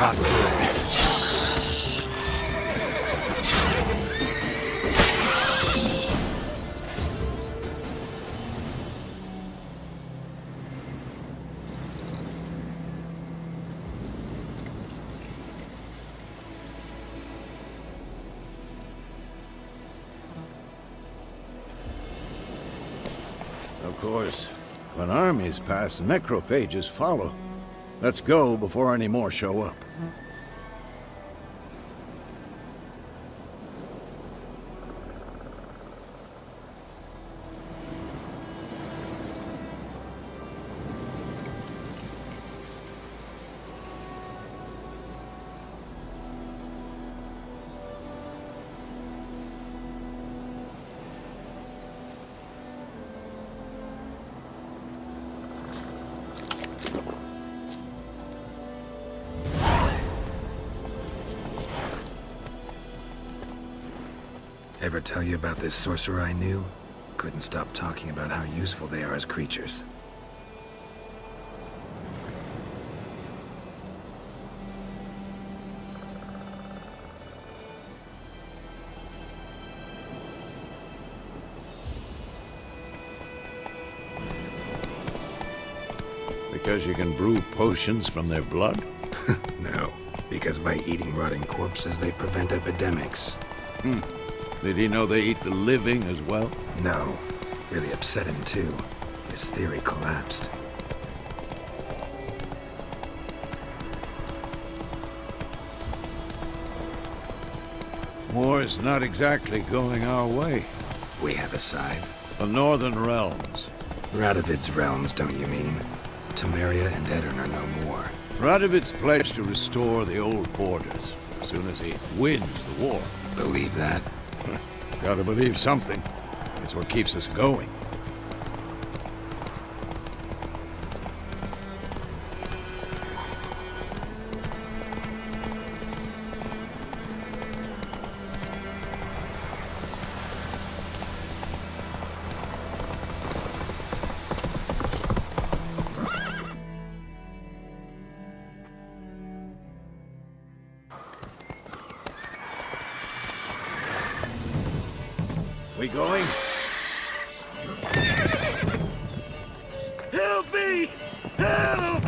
Not good. Of course, when armies pass, necrophages follow. Let's go before any more show up. Ever tell you about this sorcerer I knew? Couldn't stop talking about how useful they are as creatures. Because you can brew potions from their blood? No, because by eating rotting corpses, they prevent epidemics. Did he know they eat the living as well? No. Really upset him, too. His theory collapsed. War's not exactly going our way. We have a side. The Northern Realms. Radovid's realms, don't you mean? Temeria and Edirn are no more. Radovid's pledged to restore the old borders as soon as he wins the war. Believe that? Gotta believe something. It's what keeps us going. We going? Help me! Help!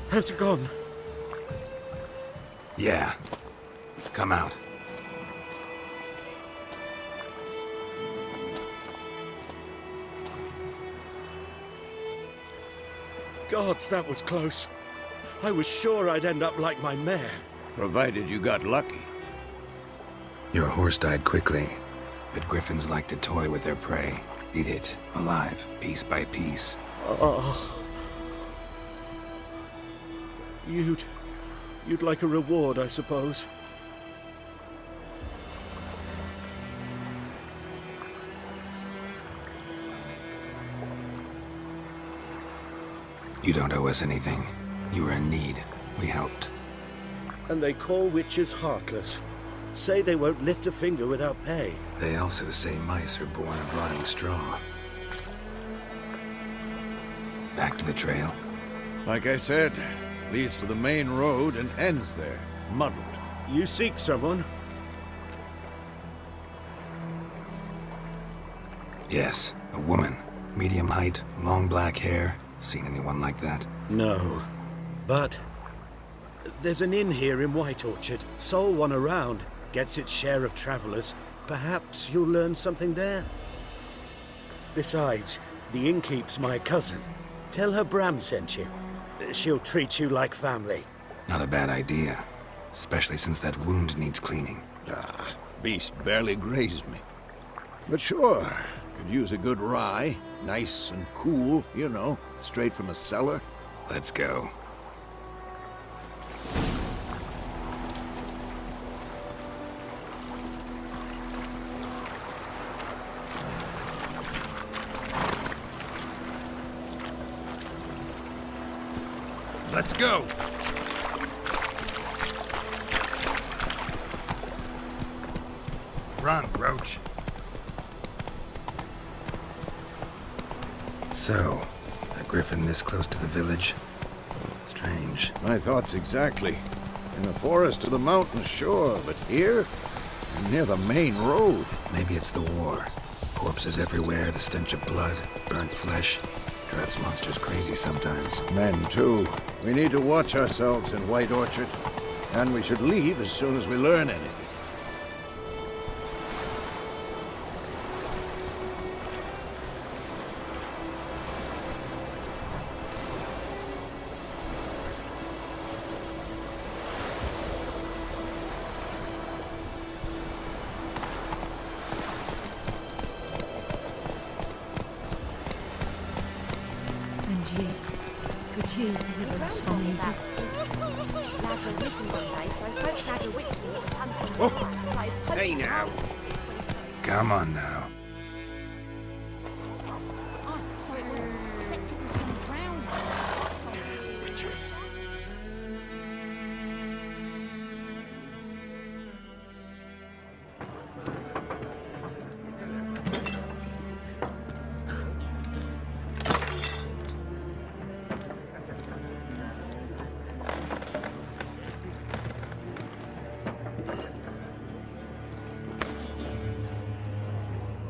How's it gone? Yeah. Come out. Gods, that was close. I was sure I'd end up like my mare. Provided you got lucky. Your horse died quickly, but griffins like to toy with their prey. Eat it, alive, piece by piece. Oh. You'd like a reward, I suppose. You don't owe us anything. You were in need. We helped. And they call witches heartless. Say they won't lift a finger without pay. They also say mice are born of rotting straw. Back to the trail? Like I said, leads to the main road and ends there, muddled. You seek someone? Yes, a woman. Medium height, long black hair. Seen anyone like that? No. But there's an inn here in White Orchard. Sole one around. Gets its share of travelers. Perhaps you'll learn something there. Besides, The innkeep's my cousin. Tell her Bram sent you. She'll treat you like family. Not a bad idea. Especially since that wound needs cleaning. Ah, beast barely grazed me. But sure, could use a good rye. Nice and cool, you know, straight from a cellar. Let's go. Let's go! Run, Roach. So, a Griffin this close to the village? Strange. My thoughts exactly. In the forest or the mountains, sure, but here? Near the main road. Maybe it's the war. Corpses everywhere, the stench of blood, burnt flesh. Drives monsters crazy sometimes. Men, too. We need to watch ourselves in White Orchard. And we should leave as soon as we learn anything. Could you deliver us from evil? Hey now. Come on now. So it was set with some drowned witches.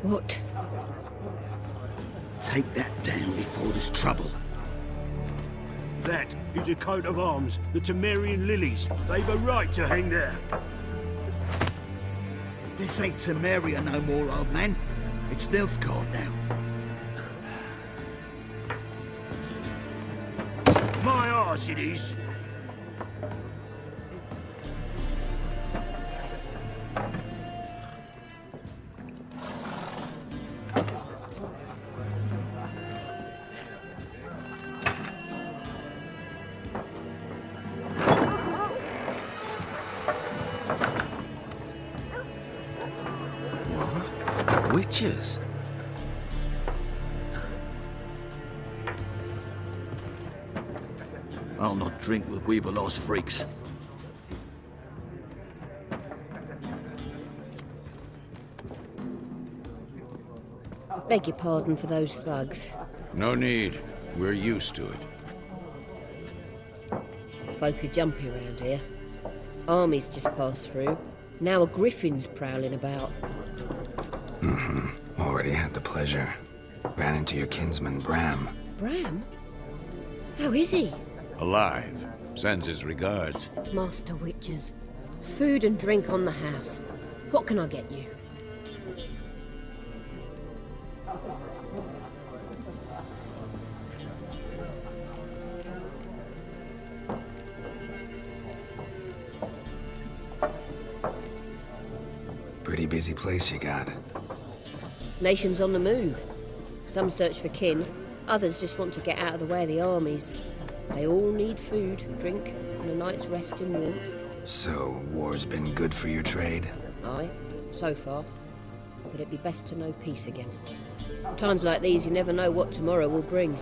What? Take that down before there's trouble. That is a coat of arms, the Temerian lilies. They've a right to hang there. This ain't Temeria no more, old man. It's Nilfgaard now. My arse it is. Witches? I'll not drink with Weaver-lost freaks. Beg your pardon for those thugs. No need. We're used to it. Folk are jumpy around here. Armies just passed through. Now a Griffin's prowling about. Already had the pleasure. Ran into your kinsman, Bram. Bram? How is he? Alive. Sends his regards. Master Witches. Food and drink on the house. What can I get you? Pretty busy place you got. Nations on the move. Some search for kin, others just want to get out of the way of the armies. They all need food, drink, and a night's rest in warmth. So, war's been good for your trade? Aye, so far. But it'd be best to know peace again. Times like these, you never know what tomorrow will bring.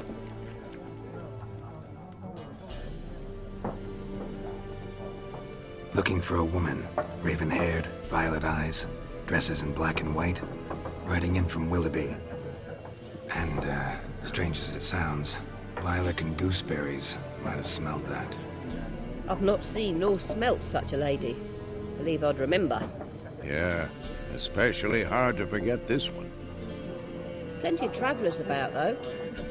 Looking for a woman. Raven-haired, violet eyes, dresses in black and white. Riding in from Willoughby. And, strange as it sounds, lilac and gooseberries might have smelled that. I've not seen nor smelt such a lady. Believe I'd remember. Yeah, especially hard to forget this one. Plenty of travellers about, though.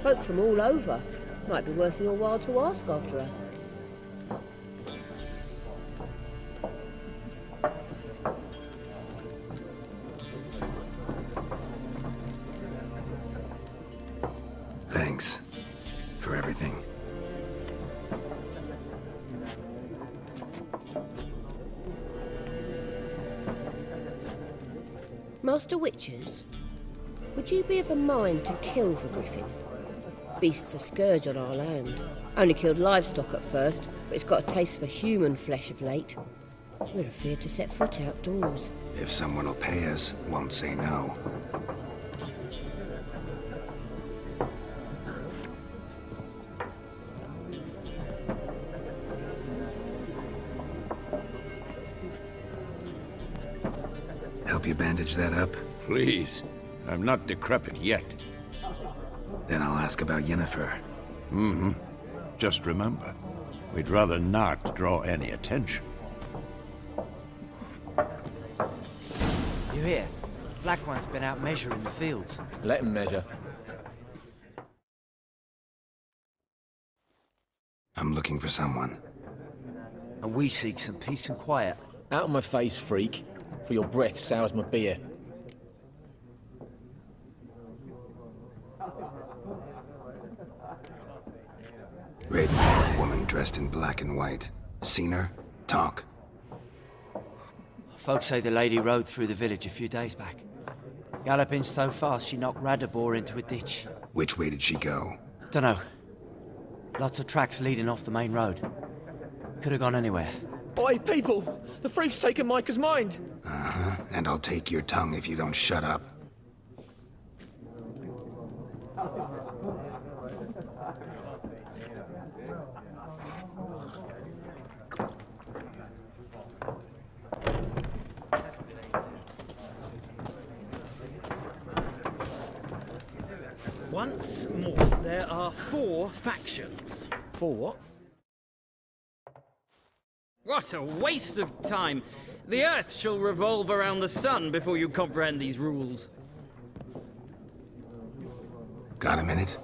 Folk from all over. Might be worth your while to ask after her. Thanks for everything. Master Witchers, would you be of a mind to kill for Griffin? Beast's a scourge on our land. Only killed livestock at first, but it's got a taste for human flesh of late. We're afeard to set foot outdoors. If someone will pay us, won't say no. Help you bandage that up? Please. I'm not decrepit yet. Then I'll ask about Yennefer. Mm-hmm. Just remember, we'd rather not draw any attention. You hear? Black One's been out measuring the fields. Let him measure. I'm looking for someone. And we seek some peace and quiet. Out of my face, freak. For your breath sours my beer. Red-haired woman dressed in black and white. Seen her? Talk. Folks say the lady rode through the village a few days back. Galloping so fast she knocked Radabor into a ditch. Which way did she go? Dunno. Lots of tracks leading off the main road. Could have gone anywhere. Oi, people! The freak's taken Micah's mind! Uh-huh. And I'll take your tongue if you don't shut up. Once more, there are 4 factions. For what? What a waste of time! The Earth shall revolve around the sun before you comprehend these rules. Got a minute?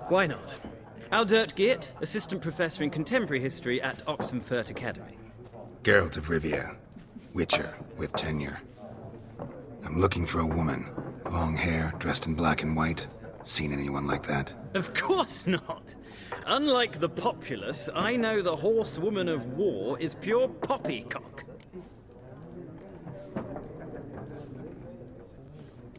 Why not? Aldert Geert, Assistant Professor in Contemporary History at Oxenfurt Academy. Geralt of Rivia. Witcher, with tenure. I'm looking for a woman. Long hair, dressed in black and white. Seen anyone like that? Of course not! Unlike the populace, I know the horsewoman of war is pure poppycock.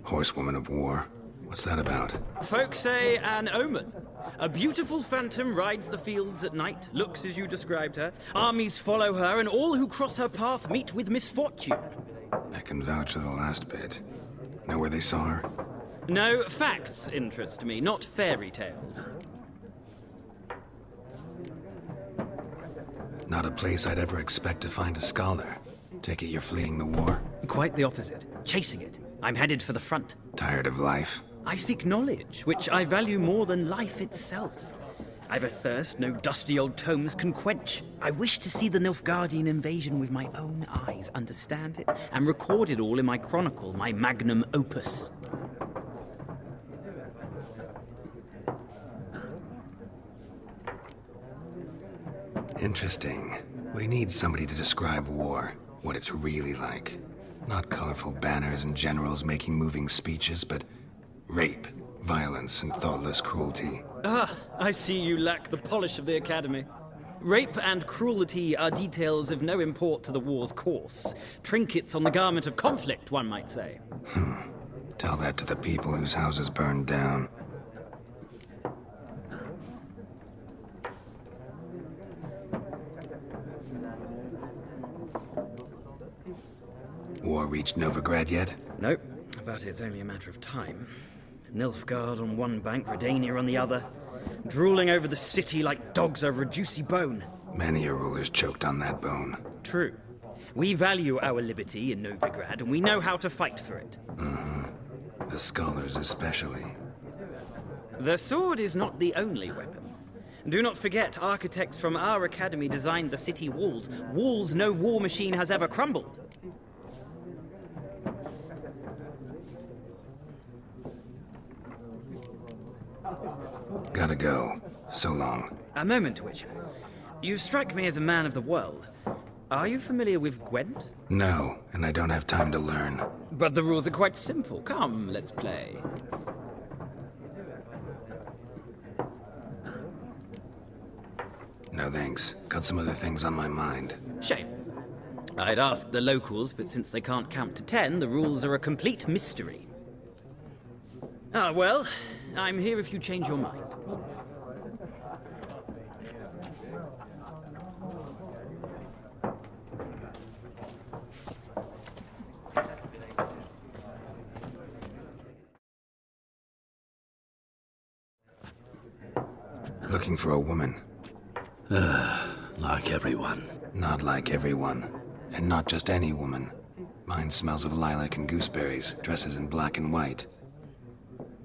Horsewoman of war? What's that about? Folk say an omen. A beautiful phantom rides the fields at night, looks as you described her. Armies follow her, and all who cross her path meet with misfortune. I can vouch for the last bit. Know where they saw her? No, facts interest me, not fairy tales. Not a place I'd ever expect to find a scholar. Take it you're fleeing the war? Quite the opposite. Chasing it. I'm headed for the front. Tired of life? I seek knowledge, which I value more than life itself. I've a thirst no dusty old tomes can quench. I wish to see the Nilfgaardian invasion with my own eyes, understand it, and record it all in my chronicle, my magnum opus. Interesting. We need somebody to describe war, what it's really like. Not colorful banners and generals making moving speeches, but rape, violence, and thoughtless cruelty. Ah, I see you lack the polish of the Academy. Rape and cruelty are details of no import to the war's course. Trinkets on the garment of conflict, one might say. Tell that to the people whose houses burned down. War reached Nilfgaard yet? Nope, but it's only a matter of time. Nilfgaard on one bank, Redania on the other. Drooling over the city like dogs over a juicy bone. Many a ruler's choked on that bone. True. We value our liberty in Novigrad, and we know how to fight for it. The scholars especially. The sword is not the only weapon. Do not forget, architects from our academy designed the city walls. Walls no war machine has ever crumbled. Gotta go. So long. A moment, Witcher. You strike me as a man of the world. Are you familiar with Gwent? No, and I don't have time to learn. But the rules are quite simple. Come, let's play. thanks. Got some other things on my mind. Shame. I'd ask the locals, but since they can't count to 10, the rules are a complete mystery. Ah, well, I'm here if you change your mind. Looking for a woman. Like everyone. Not like everyone. And not just any woman. Mine smells of lilac and gooseberries, dresses in black and white.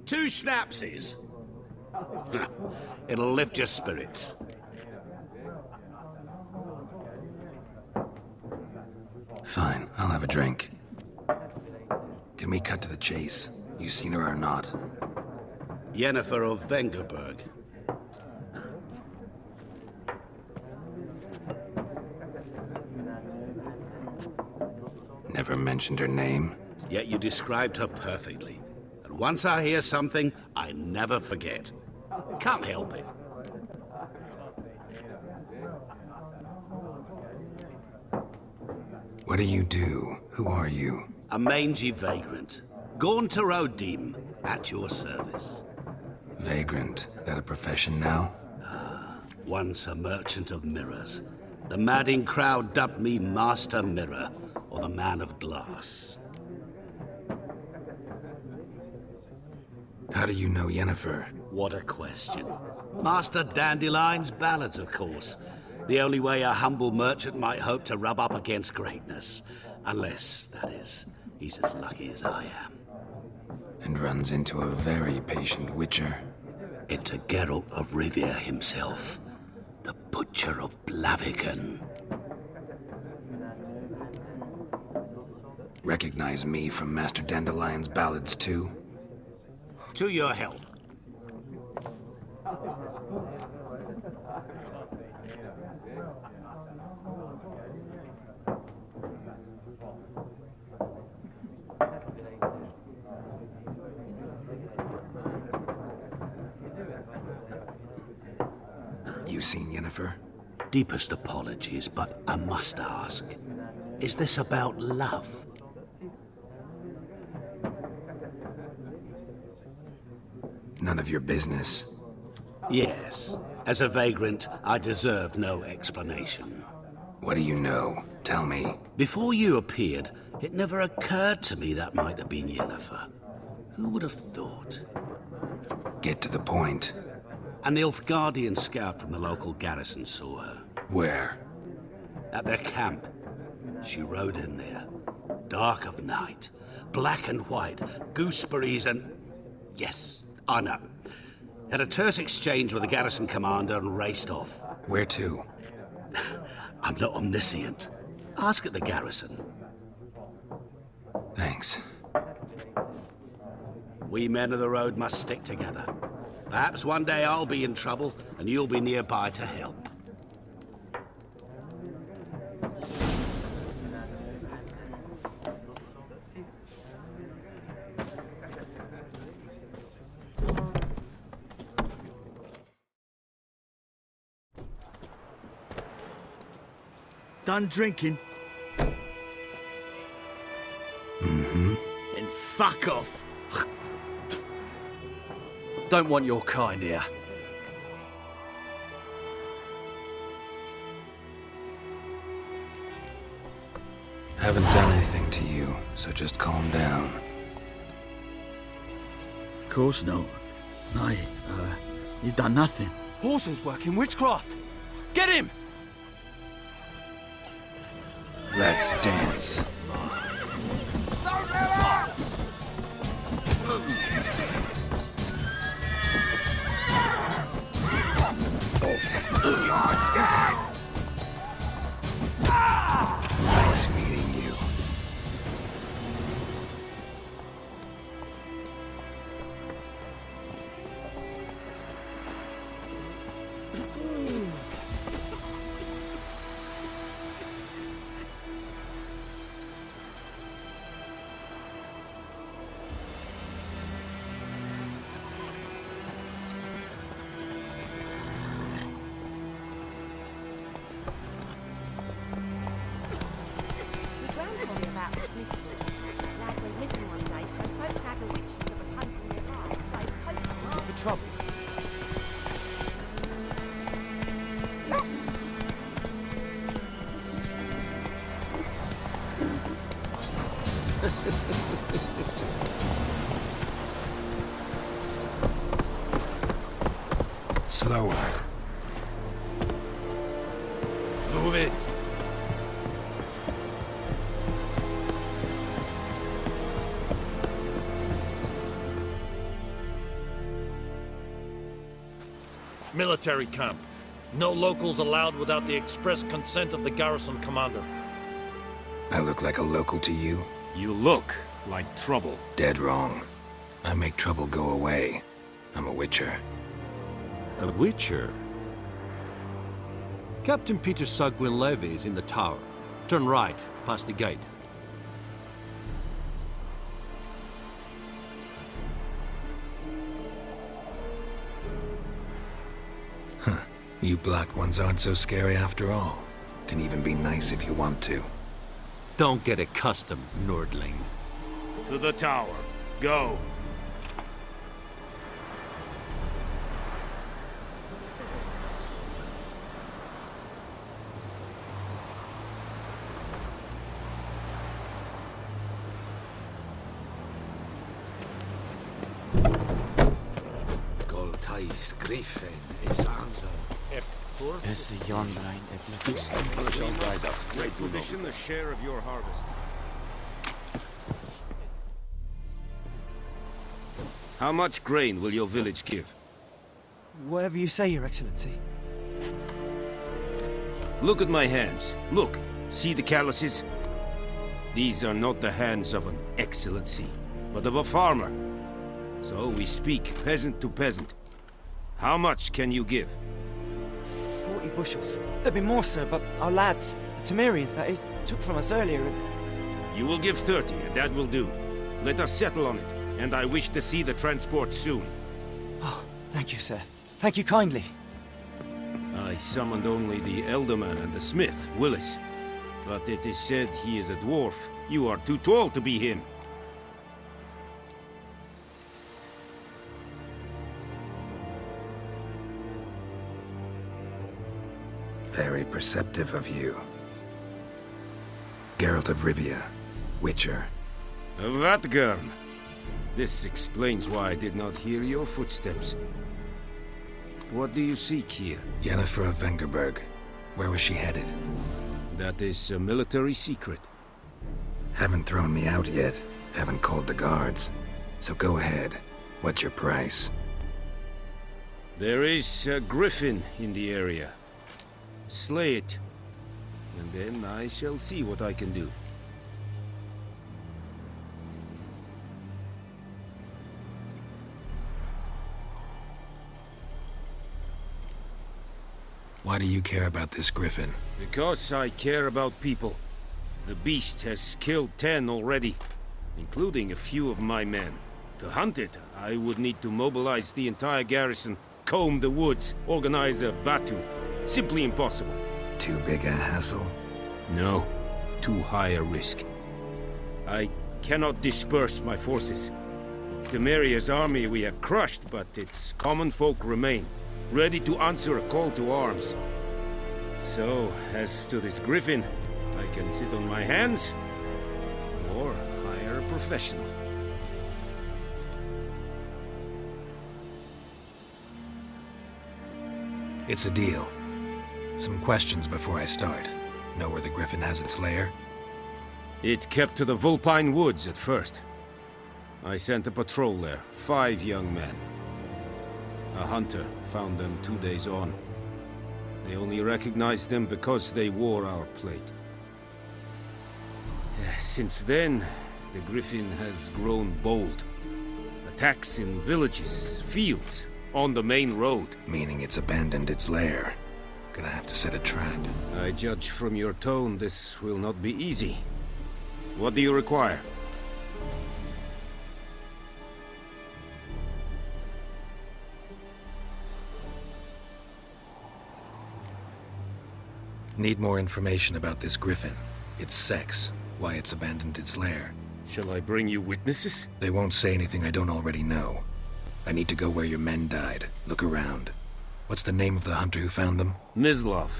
2 schnapsies. It'll lift your spirits. Fine, I'll have a drink. Can we cut to the chase? You seen her or not? Yennefer of Vengerberg. Never mentioned her name. Yet you described her perfectly. And once I hear something, I never forget. Can't help it. What do you do? Who are you? A mangy vagrant. Gaunter Odim, at your service. Vagrant. That a profession now? Once a merchant of mirrors. The madding crowd dubbed me Master Mirror, or the Man of Glass. How do you know Yennefer? What a question. Master Dandelion's ballads, of course. The only way a humble merchant might hope to rub up against greatness. Unless, that is, he's as lucky as I am. And runs into a very patient witcher. Into Geralt of Rivia himself. The Butcher of Blaviken. Recognize me from Master Dandelion's ballads, too? To your health. You seen Yennefer? Deepest apologies, but I must ask. Is this about love? None of your business. Yes. As a vagrant, I deserve no explanation. What do you know? Tell me. Before you appeared, it never occurred to me that might have been Yennefer. Who would have thought? Get to the point. A Nilfgaardian scout from the local garrison saw her. Where? At their camp. She rode in there. Dark of night. Black and white. Gooseberries and... Yes, I know. Had a terse exchange with the garrison commander and raced off. Where to? I'm not omniscient. Ask at the garrison. Thanks. We men of the road must stick together. Perhaps one day I'll be in trouble and you'll be nearby to help. Done drinking? Mm-hmm. Then fuck off. Don't want your kind here. Haven't done anything to you, so just calm down. Of course not. No, you done nothing. Horses working witchcraft. Get him! Let's dance. Nice meeting you. Slower. Move it. Military camp. No locals allowed without the express consent of the garrison commander. I look like a local to you? You look like trouble. Dead wrong. I make trouble go away. I'm a witcher. A witcher? Captain Peter Sagwin Levy is in the tower. Turn right, past the gate. Huh. You black ones aren't so scary after all. Can even be nice if you want to. Don't get accustomed, Nordling. To the tower. Go. Griffin is under. Is the yondrein Requisition a share of your harvest. How much grain will your village give? Whatever you say, Your Excellency. Look at my hands. Look. See the calluses? These are not the hands of an excellency, but of a farmer. So we speak peasant to peasant. How much can you give? 40 bushels. There'd be more, sir, but our lads, the Temerians, that is, took from us earlier and... You will give 30, and that will do. Let us settle on it, and I wish to see the transport soon. Oh, thank you, sir. Thank you kindly. I summoned only the Elderman and the smith, Willis. But it is said he is a dwarf. You are too tall to be him. Very perceptive of you. Geralt of Rivia, Witcher. Vatgern! This explains why I did not hear your footsteps. What do you seek here? Yennefer of Vengerberg. Where was she headed? That is a military secret. Haven't thrown me out yet. Haven't called the guards. So go ahead. What's your price? There is a Griffin in the area. Slay it, and then I shall see what I can do. Why do you care about this Griffin? Because I care about people. The beast has killed 10 already, including a few of my men. To hunt it, I would need to mobilize the entire garrison, comb the woods, organize a batu. Simply impossible. Too big a hassle? No. Too high a risk. I cannot disperse my forces. Temeria's army we have crushed, but its common folk remain, ready to answer a call to arms. So, as to this Griffin, I can sit on my hands, or hire a professional. It's a deal. Some questions before I start. Know where the Griffin has its lair? It kept to the Vulpine Woods at first. I sent a patrol there, 5 young men. A hunter found them 2 days on. They only recognized them because they wore our plate. Since then, the Griffin has grown bold. Attacks in villages, fields, on the main road. Meaning it's abandoned its lair. Gonna have to set a trap. I judge from your tone this will not be easy. What do you require? Need more information about this Griffin. Its sex, why it's abandoned its lair. Shall I bring you witnesses? They won't say anything I don't already know. I need to go where your men died. Look around. What's the name of the hunter who found them? Mislav.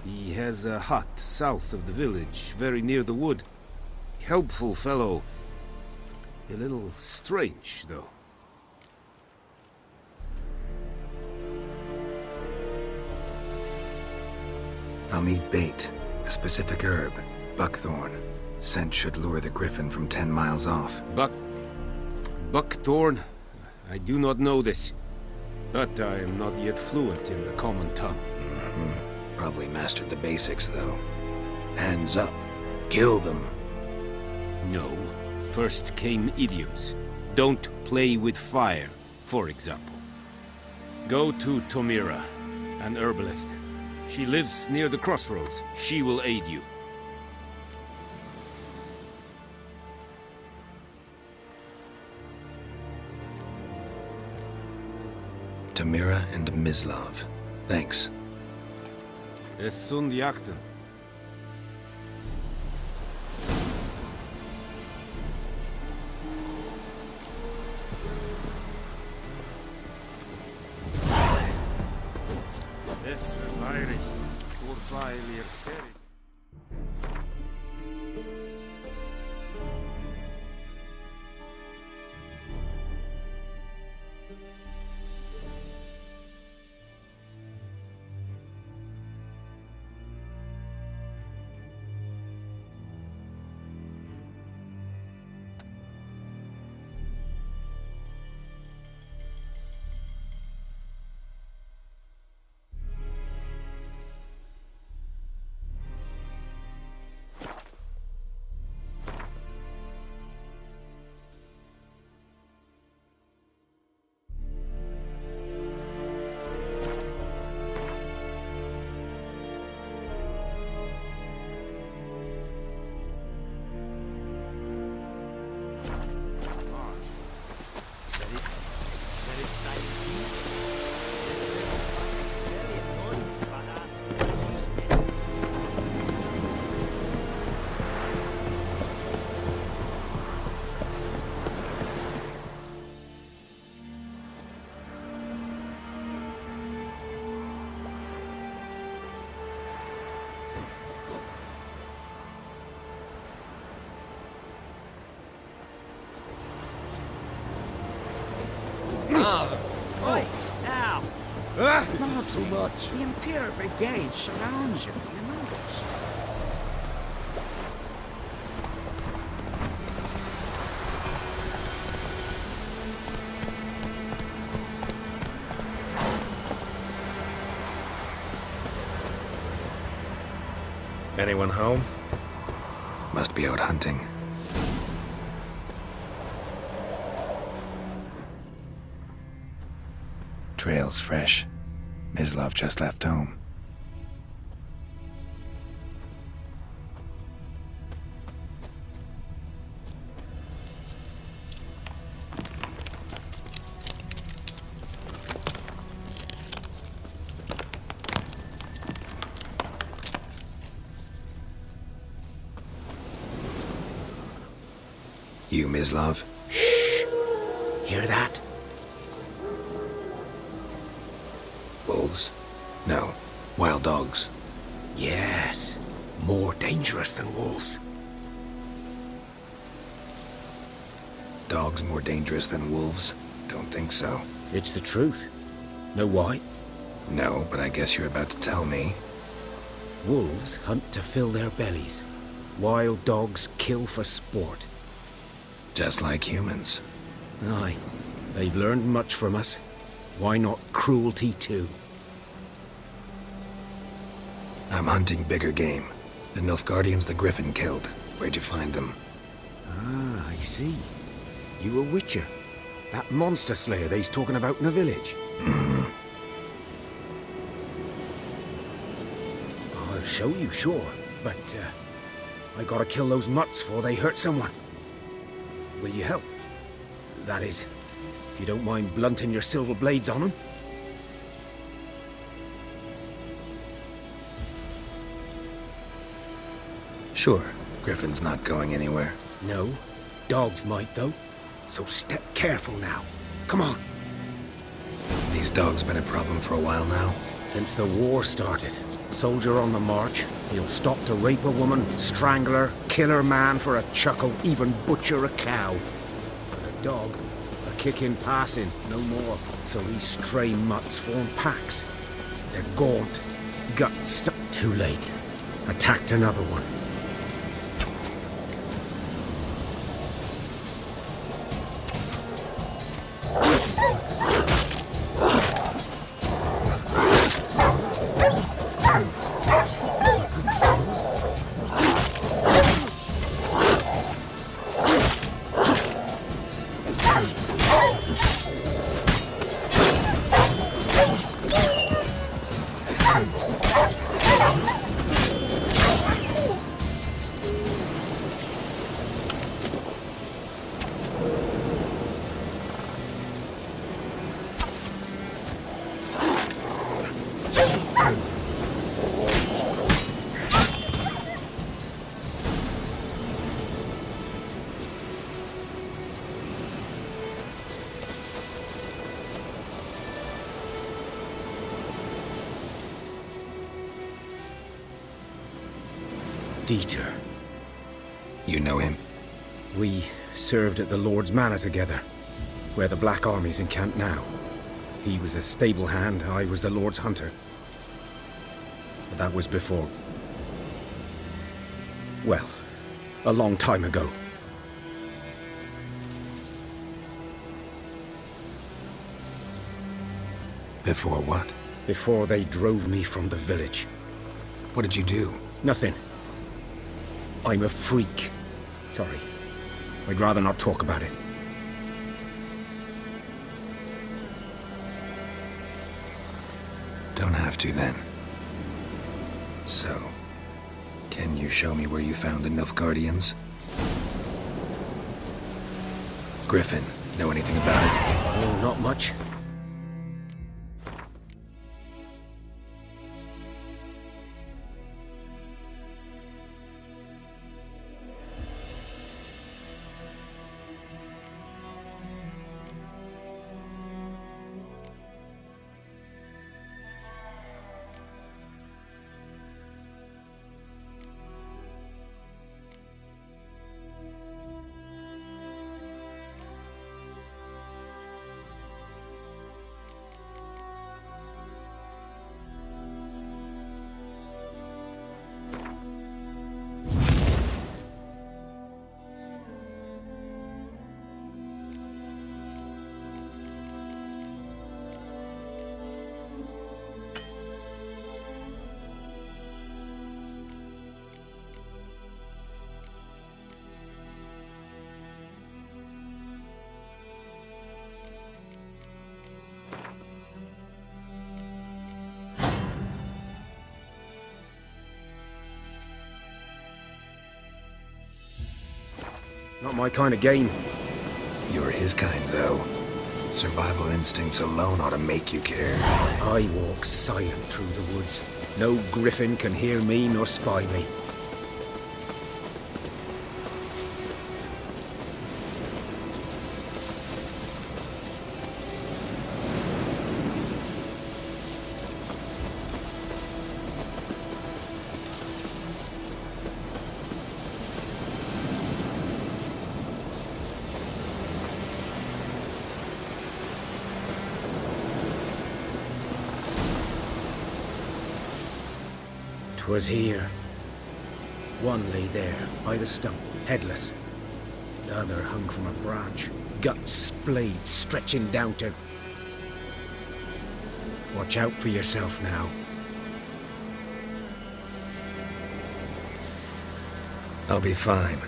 He has a hut south of the village, very near the wood. Helpful fellow. A little strange, though. I'll need bait, a specific herb, buckthorn. Scent should lure the Griffin from 10 miles off. Buckthorn? I do not know this. But I am not yet fluent in the common tongue. Probably mastered the basics, though. Hands up. Kill them. No. First came idioms. Don't play with fire, for example. Go to Tomira, an herbalist. She lives near the crossroads. She will aid you. Tomira and Mislav. Thanks. Es sunt jakten. Es verweirig, urweil ihr serit. This is too much. The Imperial Brigade surrounds you, you know this. Anyone home? Must be out hunting. Trail's fresh. Mislav just left home. You, Mislav? Shh! Hear that? Wolves? No. Wild dogs. Yes. More dangerous than wolves. Dogs more dangerous than wolves? Don't think so. It's the truth. Know why? No, but I guess you're about to tell me. Wolves hunt to fill their bellies. Wild dogs kill for sport. Just like humans. Aye. They've learned much from us. Why not cruelty too? I'm hunting bigger game. The Nilfgaardians the Griffin killed. Where'd you find them? Ah, I see. You a witcher. That monster slayer they's talking about in the village. I'll show you, sure. But, I gotta kill those mutts before they hurt someone. Will you help? That is, if you don't mind blunting your silver blades on them. Sure. Griffin's not going anywhere. No. Dogs might, though. So step careful now. Come on. These These dogs been a problem for a while now? Since the war started. Soldier on the march, he'll stop to rape a woman, strangle her, kill her man for a chuckle, even butcher a cow. But a dog, a kick in passing, no more. So these stray mutts form packs. They're gaunt, guts stuck. Too late. Attacked another one. Dieter. You know him? We served at the Lord's Manor together, where the Black Army's encamped now. He was a stable hand, I was the Lord's hunter. But that was before... well, a long time ago. Before what? Before they drove me from the village. What did you do? Nothing. I'm a freak. Sorry. I'd rather not talk about it. Don't have to, then. So, can you show me where you found the Nilfgaardians? Griffin, know anything about it? Oh, not much. Not my kind of game. You're his kind, though. Survival instincts alone ought to make you care. I walk silent through the woods. No Griffin can hear me nor spy me. 'Twas here. One lay there, by the stump, headless. The other hung from a branch, guts splayed, stretching down to... Watch out for yourself now. I'll be fine.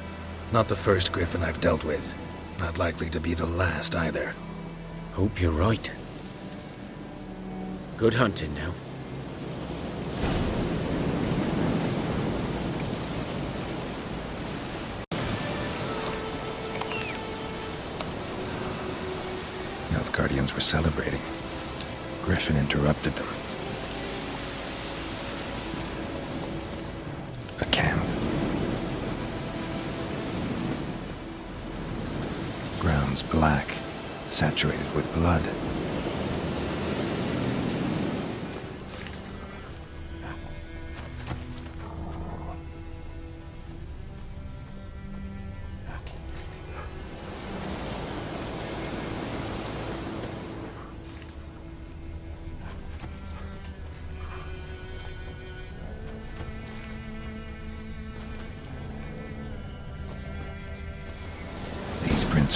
Not the first Griffin I've dealt with. Not likely to be the last, either. Hope you're right. Good hunting now. Nilfgaardians were celebrating. Griffin interrupted them. A camp. Grounds black, saturated with blood.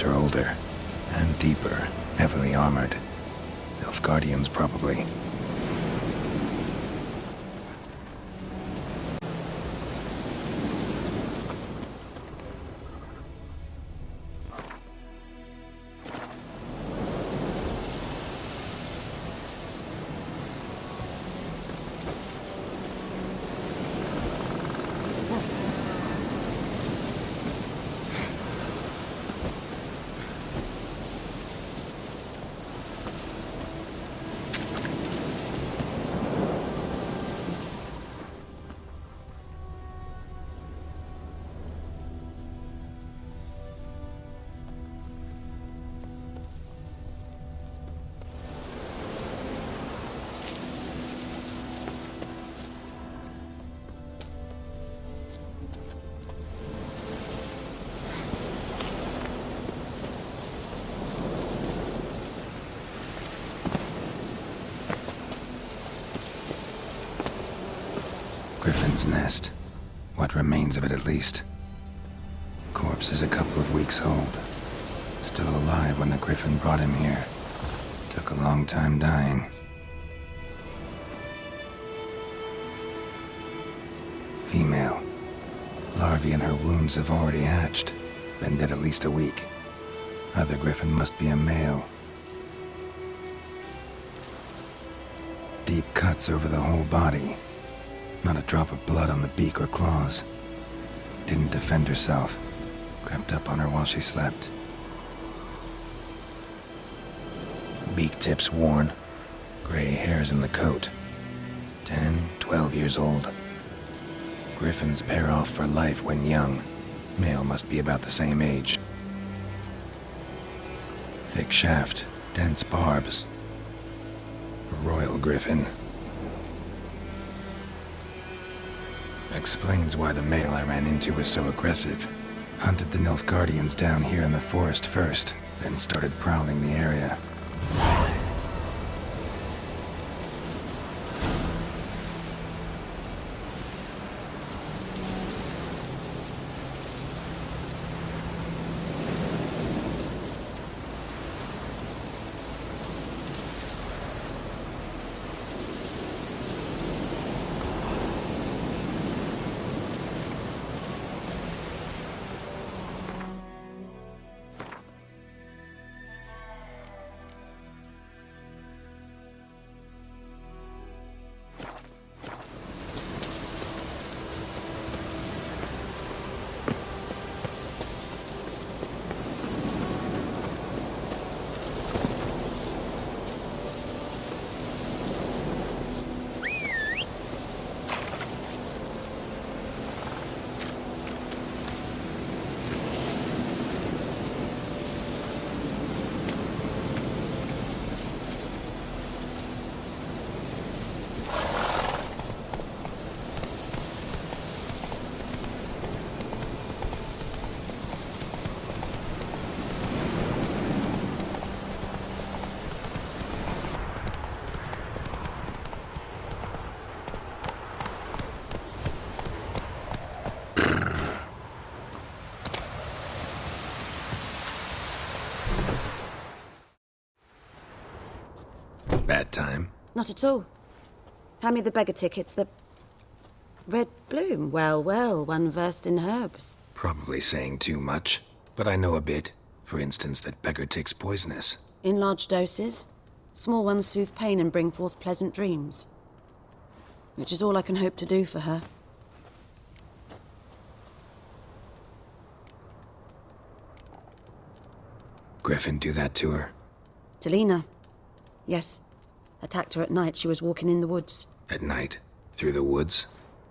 are older, and deeper, heavily armored. Nilfgaardians, probably. Griffin's nest. What remains of it, at least. Corpse is a couple of weeks old. Still alive when the Griffin brought him here. Took a long time dying. Female. Larvae in her wounds have already hatched. Been dead at least a week. Other Griffin must be a male. Deep cuts over the whole body. Not a drop of blood on the beak or claws. Didn't defend herself. Crept up on her while she slept. Beak tips worn. Gray hairs in the coat. 10, 12 years old. Griffins pair off for life when young. Male must be about the same age. Thick shaft, dense barbs. A royal Griffin. Explains why the male I ran into was so aggressive. Hunted the Nilfgaardians down here in the forest first, then started prowling the area. Bad time? Not at all. Hand me the beggar tickets, the... Red bloom. Well, well, one versed in herbs. Probably saying too much, but I know a bit. For instance, that beggar tick's poisonous. In large doses. Small ones soothe pain and bring forth pleasant dreams. Which is all I can hope to do for her. Griffin do that to her? Delina. Yes. Attacked her at night. She was walking in the woods. At night? Through the woods?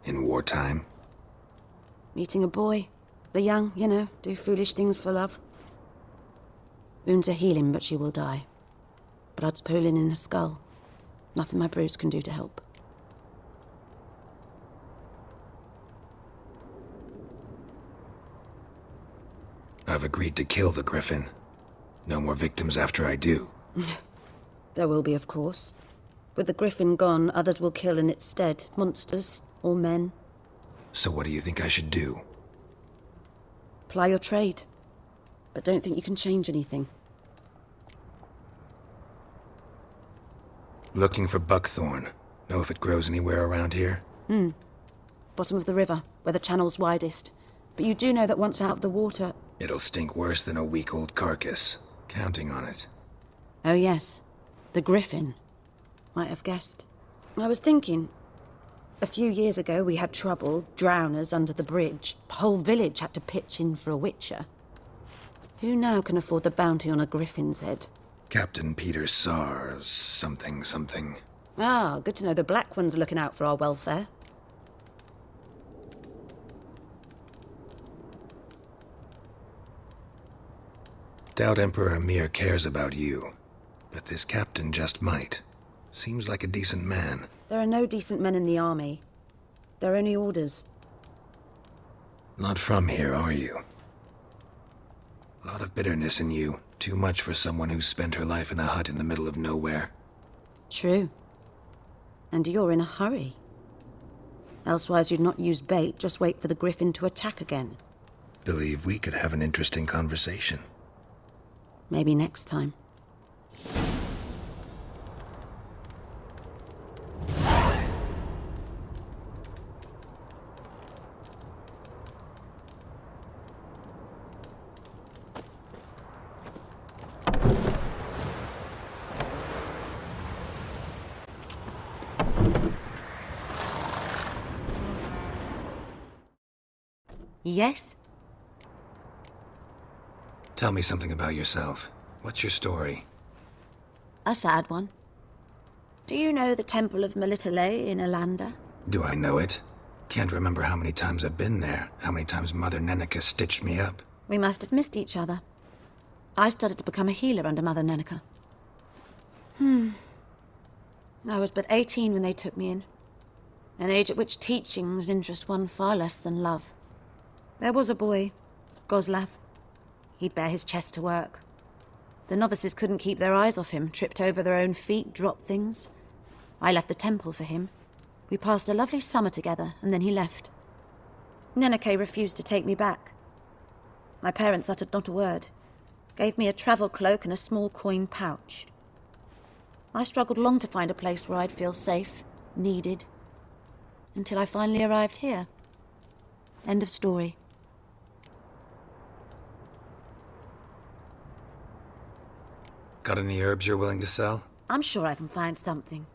In wartime? Meeting a boy. The young, you know, do foolish things for love. Wounds are healing, but she will die. Blood's pooling in her skull. Nothing my bruise can do to help. I've agreed to kill the Griffin. No more victims after I do. There will be, of course. With the Griffin gone, others will kill in its stead. Monsters, or men. So what do you think I should do? Ply your trade. but don't think you can change anything. Looking for buckthorn. Know if it grows anywhere around here? Bottom of the river, where the channel's widest. But you do know that once out of the water... It'll stink worse than a week-old carcass. Counting on it. Oh yes, the Griffin. Might have guessed. I was thinking... A few years ago we had trouble, drowners under the bridge. Whole village had to pitch in for a witcher. Who now can afford the bounty on a Griffin's head? Captain Peter Sars, something. Ah, good to know the Black One's looking out for our welfare. Doubt Emperor Emir cares about you, but this captain just might. Seems like a decent man. There are no decent men in the army. They're only orders. Not from here, are you? A lot of bitterness in you. Too much for someone who's spent her life in a hut in the middle of nowhere. True. And you're in a hurry. Elsewise you'd not use bait, just wait for the Griffin to attack again. Believe we could have an interesting conversation. Maybe next time. Yes? Tell me something about yourself. What's your story? A sad one. Do you know the Temple of Melitele in Alanda? Do I know it? Can't remember how many times I've been there, how many times Mother Neneka stitched me up. We must have missed each other. I started to become a healer under Mother Neneka. I was but 18 when they took me in. An age at which teachings interest one far less than love. There was a boy, Goslav. He'd bare his chest to work. The novices couldn't keep their eyes off him, tripped over their own feet, dropped things. I left the temple for him. We passed a lovely summer together, and then he left. Neneke refused to take me back. My parents uttered not a word, gave me a travel cloak and a small coin pouch. I struggled long to find a place where I'd feel safe, needed, until I finally arrived here. End of story. Got any herbs you're willing to sell? I'm sure I can find something.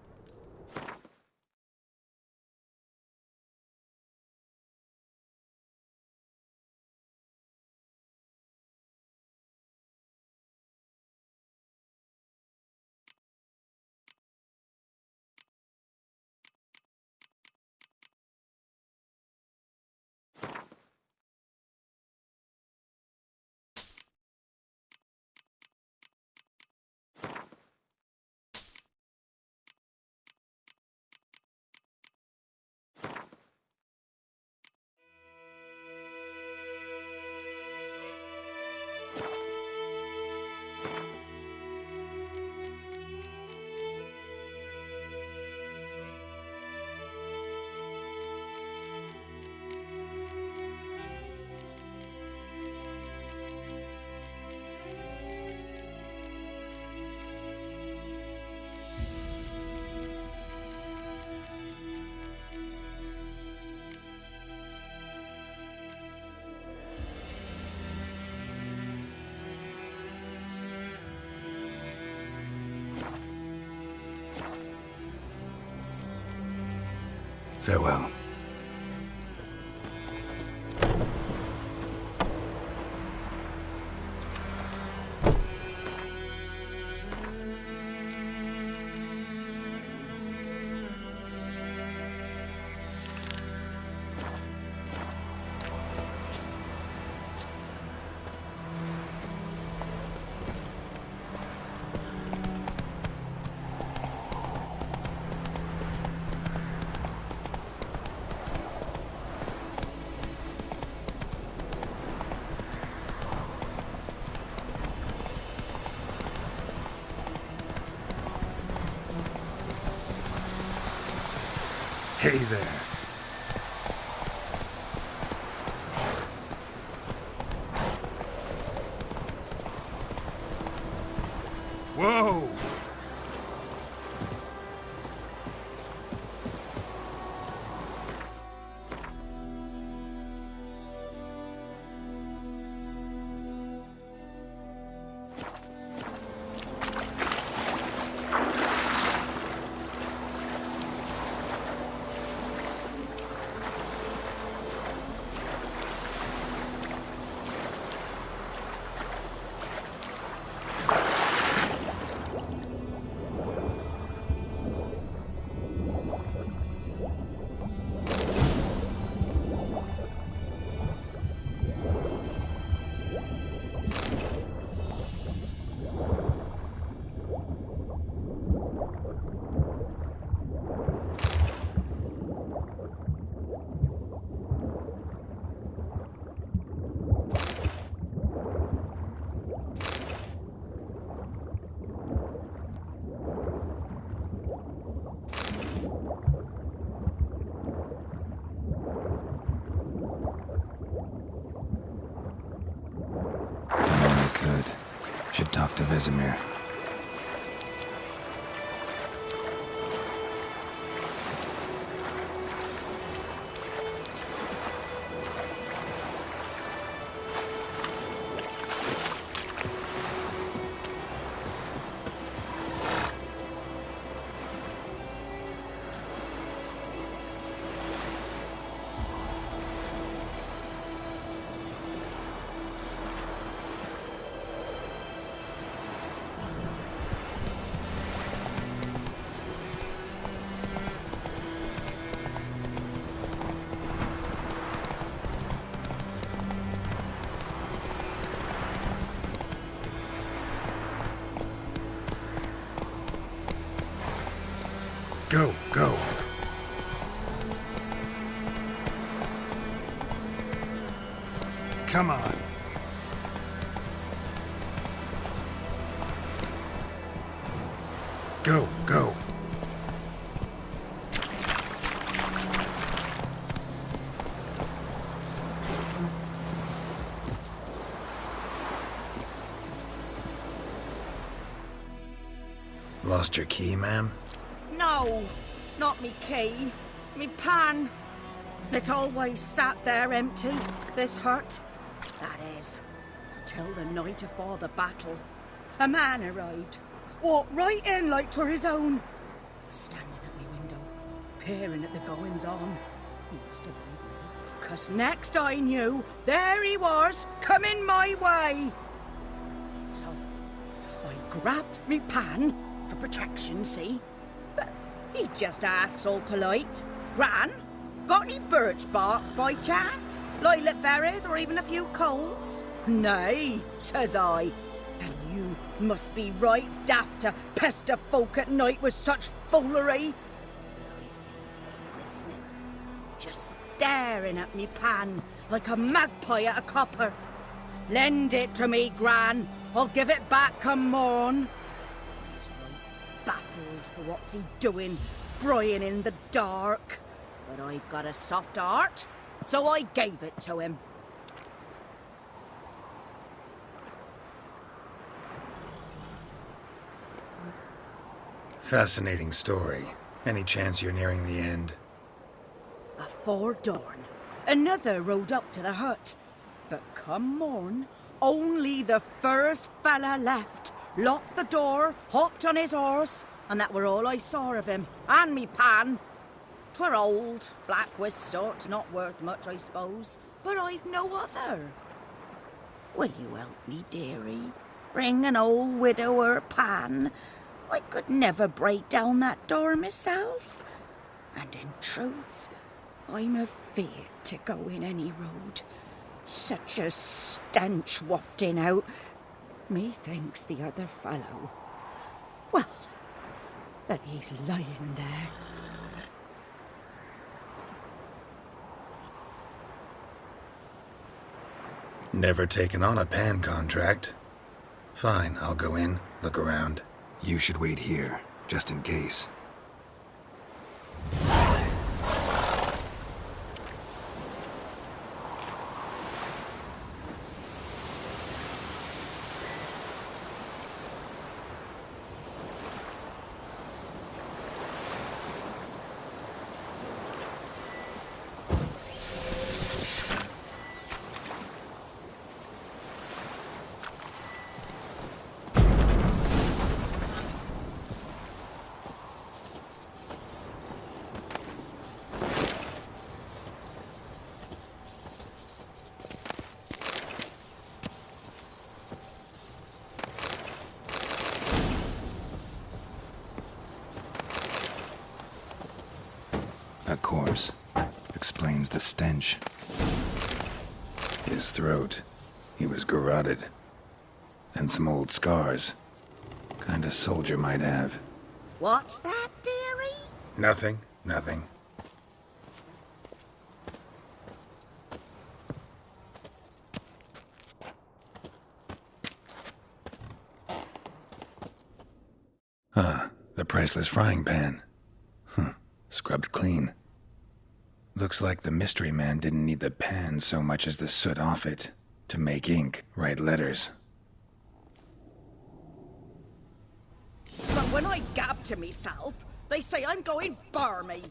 Farewell. Hey there. to Vizimir. Go, go. Come on. Go, go. Lost your key, ma'am? No, not me key. Me pan. It's always sat there empty, this hut. That is, till the night afore the battle. A man arrived, walked right in like 'twere his own. Standing at me window, peering at the goings-on. He must have read me, 'cause next I knew, there he was, coming my way. So, I grabbed me pan, for protection, see? But he just asks all polite, Gran, got any birch bark by chance? Lilac berries or even a few coals? Nay, says I. And you must be right daft to pester folk at night with such foolery. But I sees you listening, just staring at me pan like a magpie at a copper. Lend it to me, Gran. I'll give it back come morn. Baffled for what's he doing, frying in the dark. But I've got a soft heart, so I gave it to him. Fascinating story. Any chance you're nearing the end? Afore dawn, another rode up to the hut. But come morn, only the first fella left. Locked the door, hopped on his horse, and that were all I saw of him, and me pan. 'Twere old, black-wist sort, not worth much, I suppose, but I've no other. Will you help me, dearie? Bring an old widower pan. I could never break down that door myself. And in truth, I'm afeard to go in any road. Such a stench wafting out. Methinks the other fellow, well, that he's lying there. Never taken on a pan contract. Fine, I'll go in, look around. You should wait here, just in case. A corpse. Explains the stench. His throat. He was garroted. And some old scars. Kind of soldier might have. What's that, dearie? Nothing, nothing. Ah, the priceless frying pan. Scrubbed clean. Looks like the mystery man didn't need the pan so much as the soot off it to make ink, write letters. But when I gab to myself, they say I'm going barmy.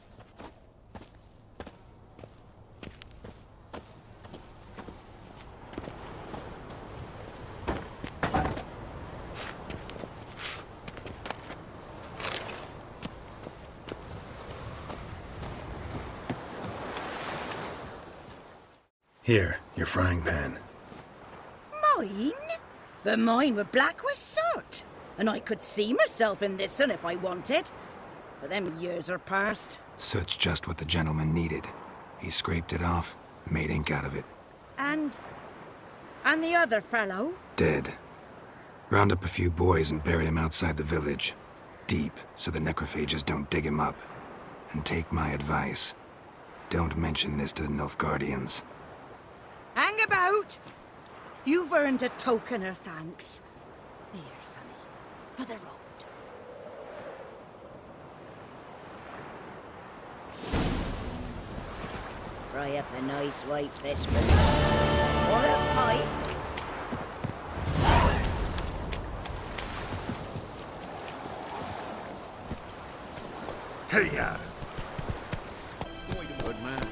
Here, your frying pan. Mine? But mine were black with soot. And I could see myself in this one if I wanted. But them years are past. Soot's just what the gentleman needed. He scraped it off, made ink out of it. And the other fellow? Dead. Round up a few boys and bury him outside the village. Deep, so the necrophages don't dig him up. And take my advice. Don't mention this to the Nilfgaardians. Hang about! You've earned a token of thanks. Here, sonny, for the road. Fry up a nice white fish for me. Or a pipe. Hey-ya! Good man.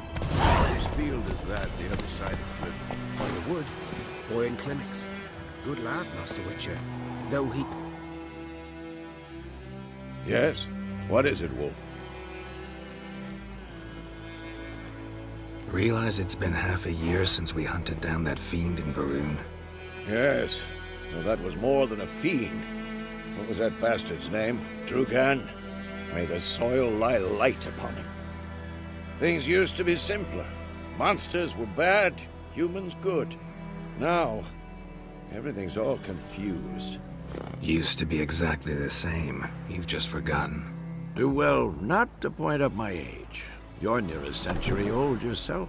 Whose field is that, the other side of the river? By the wood. Boy in clinics. Good lad, Master Witcher. Though he... Yes? What is it, Wolf? Realize it's been half a year since we hunted down that fiend in Varun? Yes. Well, that was more than a fiend. What was that bastard's name? Drugan? May the soil lie light upon him. Things used to be simpler. Monsters were bad, humans good. Now, everything's all confused. Used to be exactly the same. You've just forgotten. Do well not to point up my age. You're near a century old yourself.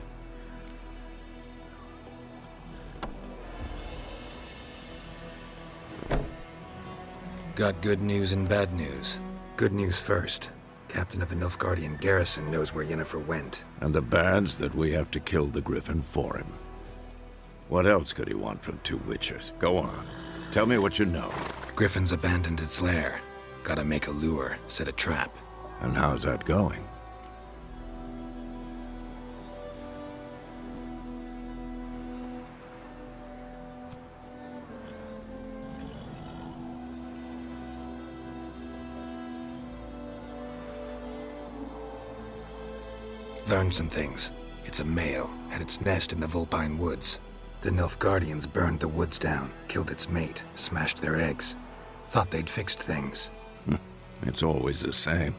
Got good news and bad news. Good news first. Captain of a Nilfgaardian garrison knows where Yennefer went. And the bad's that we have to kill the Griffin for him. What else could he want from two Witchers? Go on. Tell me what you know. Griffin's abandoned its lair. Gotta make a lure, set a trap. And how's that going? Learned some things. It's a male, had its nest in the Vulpine Woods. The Nilfgaardians burned the woods down, killed its mate, smashed their eggs. Thought they'd fixed things. It's always the same.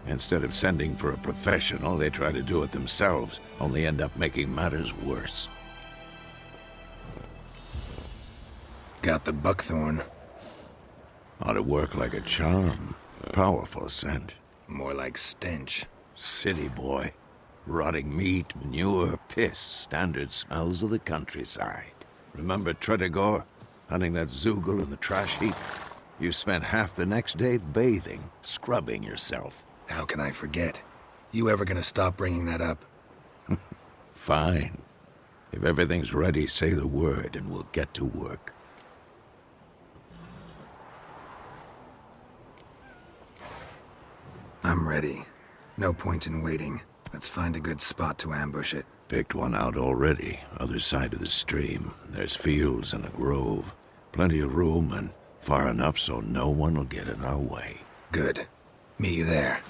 Instead of sending for a professional, they try to do it themselves, only end up making matters worse. Got the buckthorn. Ought to work like a charm. Powerful scent. More like stench. City boy. Rotting meat, manure, piss, standard smells of the countryside. Remember Tredegor? Hunting that Zoogle in the trash heap? You spent half the next day bathing, scrubbing yourself. How can I forget? You ever gonna stop bringing that up? Fine. If everything's ready, say the word and we'll get to work. I'm ready. No point in waiting. Let's find a good spot to ambush it. Picked one out already, other side of the stream. There's fields and a grove. Plenty of room and far enough so no one will get in our way. Good. Meet you there.